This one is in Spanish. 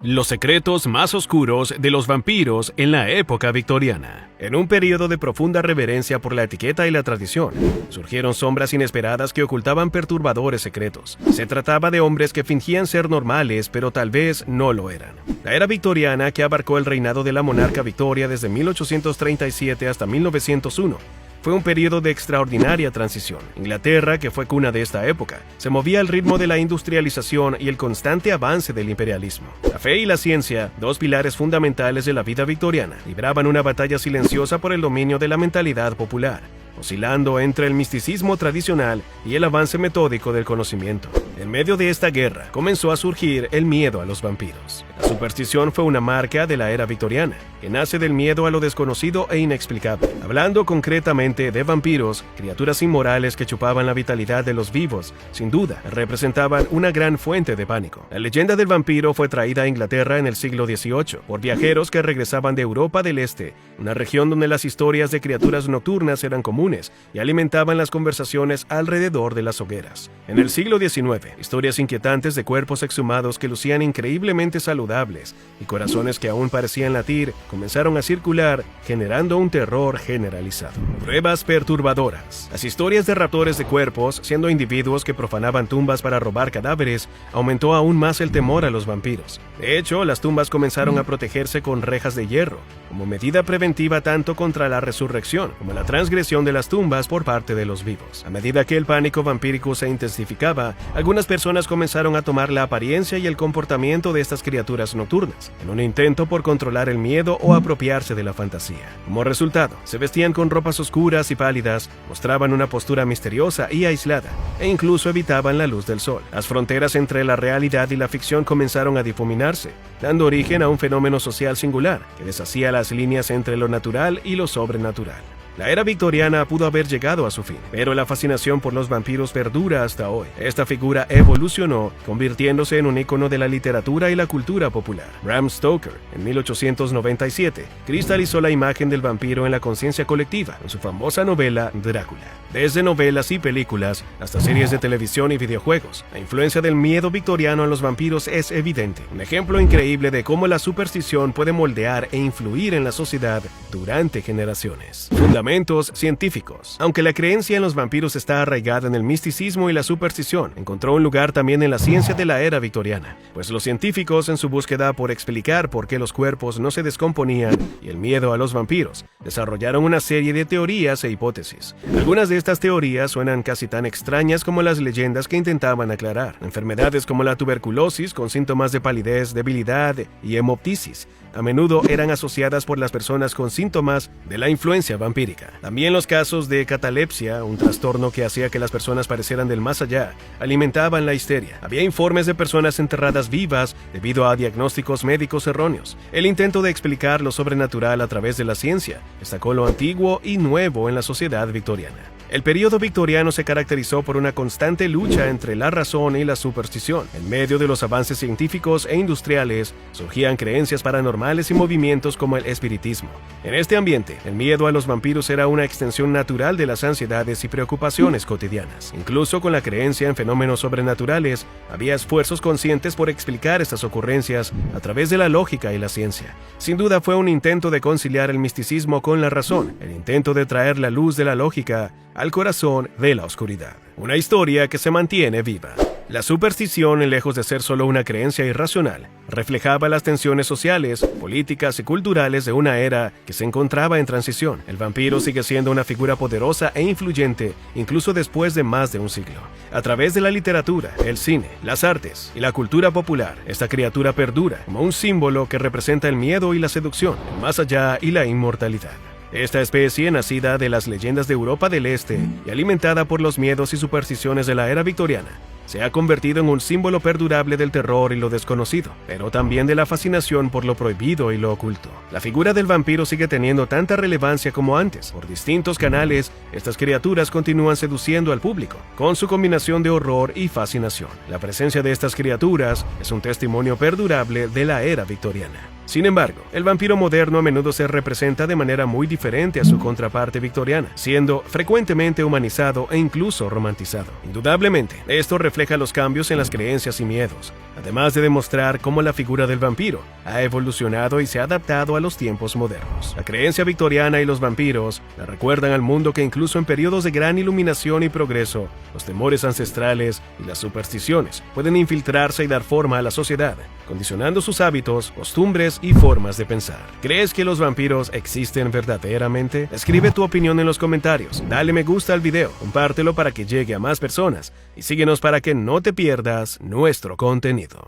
Los secretos más oscuros de los vampiros en la época victoriana. En un periodo de profunda reverencia por la etiqueta y la tradición, surgieron sombras inesperadas que ocultaban perturbadores secretos. Se trataba de hombres que fingían ser normales, pero tal vez no lo eran. La era victoriana, que abarcó el reinado de la monarca Victoria desde 1837 hasta 1901, fue un periodo de extraordinaria transición. Inglaterra, que fue cuna de esta época, se movía al ritmo de la industrialización y el constante avance del imperialismo. La fe y la ciencia, dos pilares fundamentales de la vida victoriana, libraban una batalla silenciosa por el dominio de la mentalidad popular, oscilando entre el misticismo tradicional y el avance metódico del conocimiento. En medio de esta guerra, comenzó a surgir el miedo a los vampiros. La superstición fue una marca de la era victoriana, que nace del miedo a lo desconocido e inexplicable. Hablando concretamente de vampiros, criaturas inmorales que chupaban la vitalidad de los vivos, sin duda, representaban una gran fuente de pánico. La leyenda del vampiro fue traída a Inglaterra en el siglo XVIII por viajeros que regresaban de Europa del Este, una región donde las historias de criaturas nocturnas eran comunes y alimentaban las conversaciones alrededor de las hogueras. En el siglo XIX, historias inquietantes de cuerpos exhumados que lucían increíblemente saludables y corazones que aún parecían latir comenzaron a circular, generando un terror generalizado. Pruebas perturbadoras. Las historias de raptores de cuerpos, siendo individuos que profanaban tumbas para robar cadáveres, aumentó aún más el temor a los vampiros. De hecho, las tumbas comenzaron a protegerse con rejas de hierro, como medida preventiva tanto contra la resurrección como la transgresión de las tumbas por parte de los vivos. A medida que el pánico vampírico se intensificaba, algunas personas comenzaron a tomar la apariencia y el comportamiento de estas criaturas nocturnas, en un intento por controlar el miedo o apropiarse de la fantasía. Como resultado, se vestían con ropas oscuras y pálidas, mostraban una postura misteriosa y aislada, e incluso evitaban la luz del sol. Las fronteras entre la realidad y la ficción comenzaron a difuminarse, dando origen a un fenómeno social singular que deshacía las líneas entre lo natural y lo sobrenatural. La era victoriana pudo haber llegado a su fin, pero la fascinación por los vampiros perdura hasta hoy. Esta figura evolucionó, convirtiéndose en un ícono de la literatura y la cultura popular. Bram Stoker, en 1897, cristalizó la imagen del vampiro en la conciencia colectiva en su famosa novela Drácula. Desde novelas y películas hasta series de televisión y videojuegos, la influencia del miedo victoriano a los vampiros es evidente. Un ejemplo increíble de cómo la superstición puede moldear e influir en la sociedad durante generaciones. Fundamentos científicos. Aunque la creencia en los vampiros está arraigada en el misticismo y la superstición, encontró un lugar también en la ciencia de la era victoriana, pues los científicos, en su búsqueda por explicar por qué los cuerpos no se descomponían y el miedo a los vampiros, desarrollaron una serie de teorías e hipótesis. Algunas de estas teorías suenan casi tan extrañas como las leyendas que intentaban aclarar. Enfermedades como la tuberculosis, con síntomas de palidez, debilidad y hemoptisis, a menudo eran asociadas por las personas con síntomas de la influencia vampírica. También los casos de catalepsia, un trastorno que hacía que las personas parecieran del más allá, alimentaban la histeria. Había informes de personas enterradas vivas debido a diagnósticos médicos erróneos. El intento de explicar lo sobrenatural a través de la ciencia destacó lo antiguo y nuevo en la sociedad victoriana. El periodo victoriano se caracterizó por una constante lucha entre la razón y la superstición. En medio de los avances científicos e industriales, surgían creencias paranormales y movimientos como el espiritismo. En este ambiente, el miedo a los vampiros era una extensión natural de las ansiedades y preocupaciones cotidianas. Incluso con la creencia en fenómenos sobrenaturales, había esfuerzos conscientes por explicar estas ocurrencias a través de la lógica y la ciencia. Sin duda fue un intento de conciliar el misticismo con la razón, el intento de traer la luz de la lógica al corazón de la oscuridad. Una historia que se mantiene viva. La superstición, lejos de ser solo una creencia irracional, reflejaba las tensiones sociales, políticas y culturales de una era que se encontraba en transición. El vampiro sigue siendo una figura poderosa e influyente, incluso después de más de un siglo. A través de la literatura, el cine, las artes y la cultura popular, esta criatura perdura como un símbolo que representa el miedo y la seducción, el más allá y la inmortalidad. Esta especie, nacida de las leyendas de Europa del Este y alimentada por los miedos y supersticiones de la era victoriana, se ha convertido en un símbolo perdurable del terror y lo desconocido, pero también de la fascinación por lo prohibido y lo oculto. La figura del vampiro sigue teniendo tanta relevancia como antes. Por distintos canales, estas criaturas continúan seduciendo al público, con su combinación de horror y fascinación. La presencia de estas criaturas es un testimonio perdurable de la era victoriana. Sin embargo, el vampiro moderno a menudo se representa de manera muy diferente a su contraparte victoriana, siendo frecuentemente humanizado e incluso romantizado. Indudablemente, esto refleja los cambios en las creencias y miedos, además de demostrar cómo la figura del vampiro ha evolucionado y se ha adaptado a los tiempos modernos. La creencia victoriana y los vampiros la recuerdan al mundo que incluso en periodos de gran iluminación y progreso, los temores ancestrales y las supersticiones pueden infiltrarse y dar forma a la sociedad, condicionando sus hábitos, costumbres y formas de pensar. ¿Crees que los vampiros existen verdaderamente? Escribe tu opinión en los comentarios, dale me gusta al video, compártelo para que llegue a más personas y síguenos para que no te pierdas nuestro contenido.